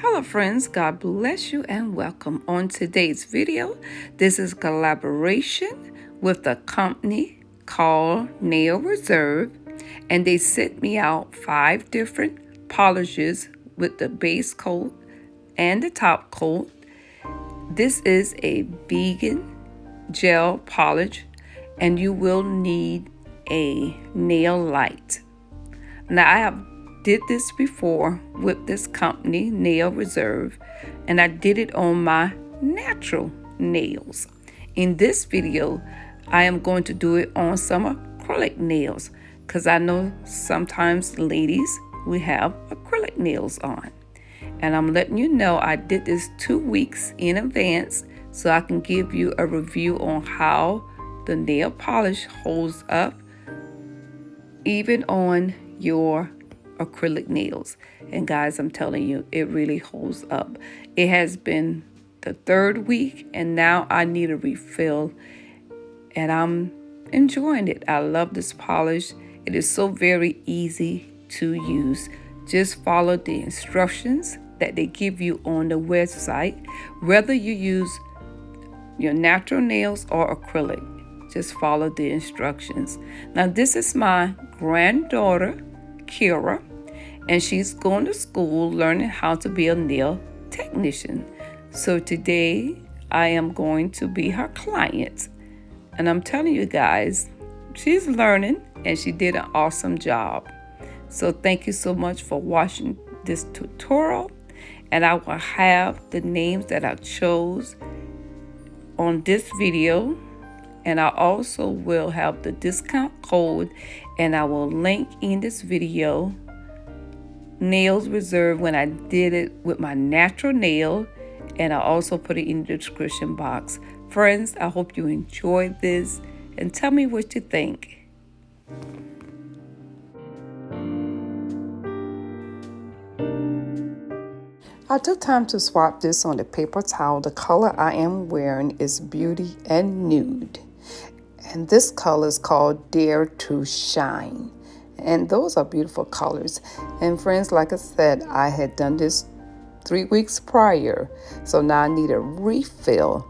Hello friends, God bless you and welcome. On today's video, this is a collaboration with a company called Nail Reserve, and they sent me out 5 different polishes with the base coat and the top coat. This is a vegan gel polish, and you will need a nail light. Now I have did this before with this company, Nail Reserve, and I did it on my natural nails. In this video, I am going to do it on some acrylic nails because I know sometimes ladies, we have acrylic nails on. And I'm letting you know I did this 2 weeks in advance so I can give you a review on how the nail polish holds up even on your acrylic nails. And guys, I'm telling you, it really holds up. It has been the 3rd week and now I need a refill, and I'm enjoying it. I love this polish. It is so very easy to use. Just follow the instructions that they give you on the website, whether you use your natural nails or acrylic. Just follow the instructions. Now this is my granddaughter Kira, and she's going to school learning how to be a nail technician. So today I am going to be her client, and I'm telling you guys, she's learning and she did an awesome job. So thank you so much for watching this tutorial, and I will have the names that I chose on this video, and I also will have the discount code, and I will link in this video Nails Reserve when I did it with my natural nail, and I also put it in the description box. Friends, I hope you enjoyed this and tell me what you think. I took time to swap this on the paper towel. The color I am wearing is Beauty and Nude, and this color is called Dare to Shine, and those are beautiful colors. And friends, like I said, I had done this 3 weeks prior, so now I need a refill.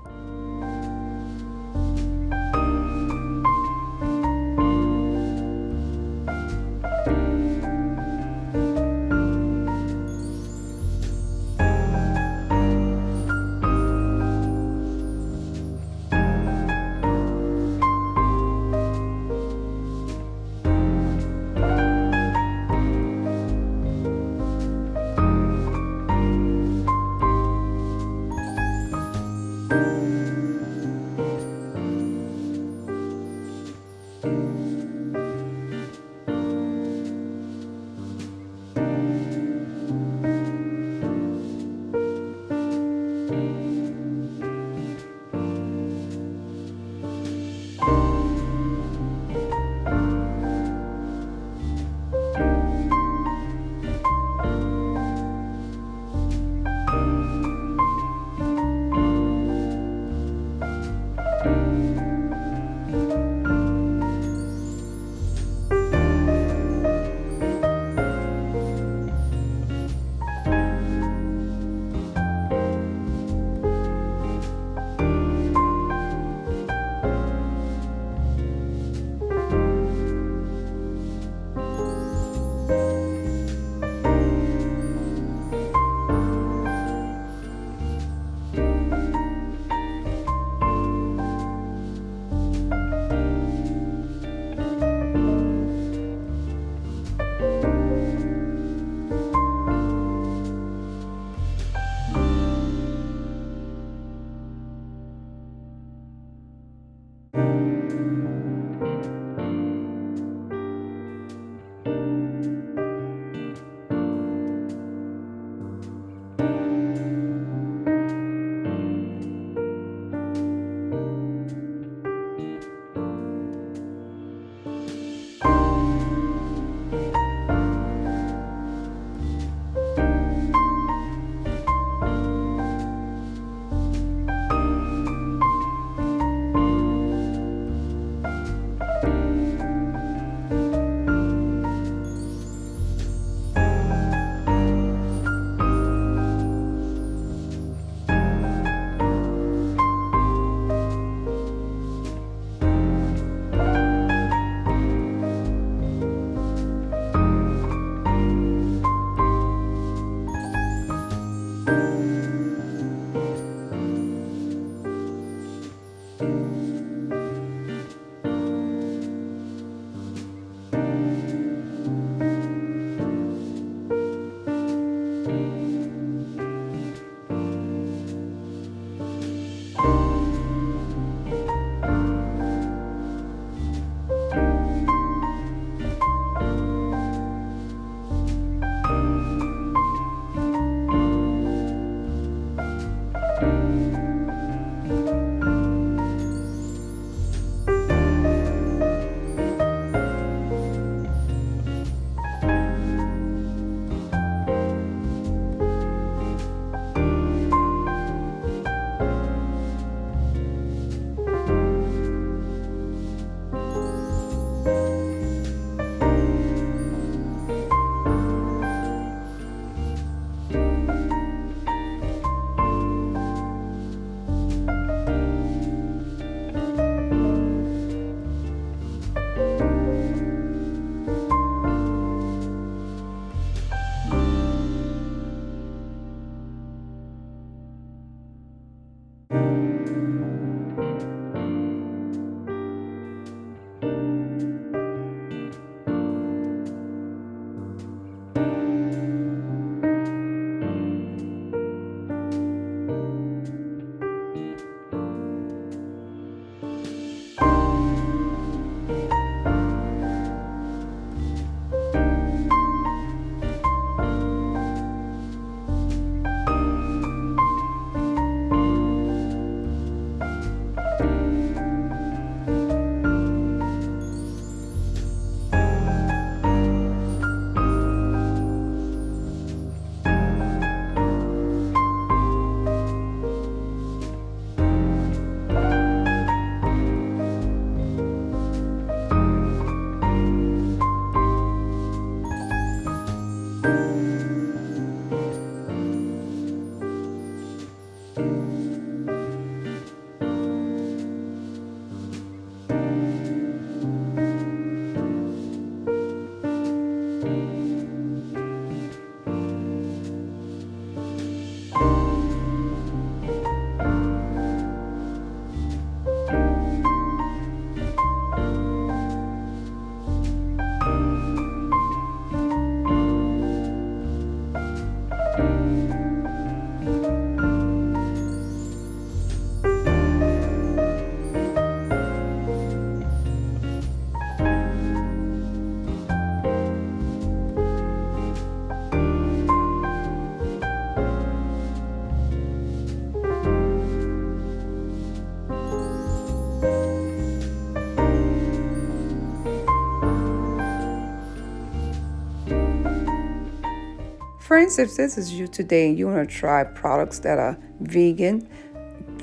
Friends, if this is you today and you want to try products that are vegan,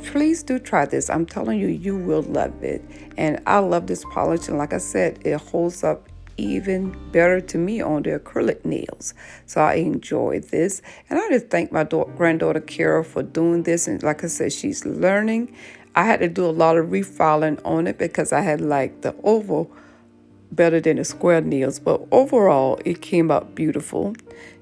please do try this. I'm telling you, you will love it. And I love this polish. And like I said, it holds up even better to me on the acrylic nails. So I enjoy this. And I just thank my granddaughter Kara for doing this. And like I said, she's learning. I had to do a lot of refiling on it because I had like the oval better than the square nails, but overall it came out beautiful.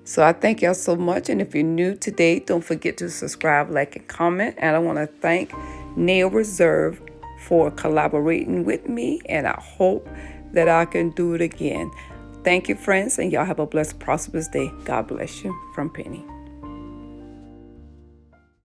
So I thank y'all so much, and if you're new today, don't forget to subscribe, like, and comment. And I want to thank Nail Reserve for collaborating with me, and I hope that I can do it again. Thank you, friends, and y'all have a blessed, prosperous day. God bless you. From Penny.